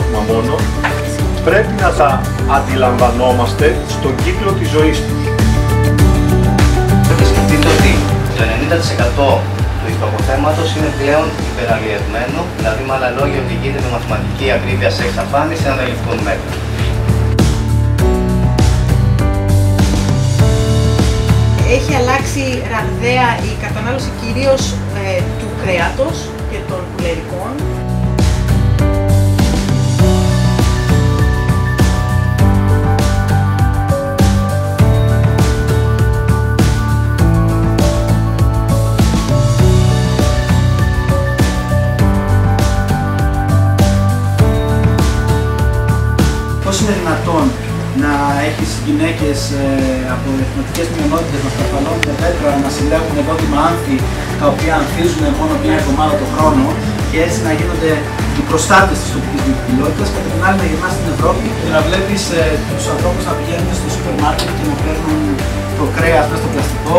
τρόφιμα μόνο, πρέπει να τα αντιλαμβανόμαστε στον κύκλο της ζωής τους. Σκεφτείτε ότι το 90% του υποθέματος είναι πλέον υπεραλλιευμένο, δηλαδή με άλλα λόγια ότι γίνεται με μαθηματική ακρίβεια σε εξαφάνιση αναλυτικών μέτρων. Έχει αλλάξει ραγδαία η κατανάλωση κυρίως του κρέατος και των πουλερικών. Πώς είναι δυνατόν να έχεις γυναίκες από εθνοτικές μειονότητες να στραφαλώνουν πέτρα, να συλλέγουν ευόδημα άνθη, τα οποία ανθίζουν μόνο μια εβδομάδα το χρόνο και έτσι να γίνονται οι προστάτες της τοπικής βιοποικιλότητας, και την άλλη να γυρνάς στην Ευρώπη και να βλέπεις τους ανθρώπους να πηγαίνουν στο σούπερ μάρκετ και να παίρνουν το κρέας μέσα στο πλαστικό.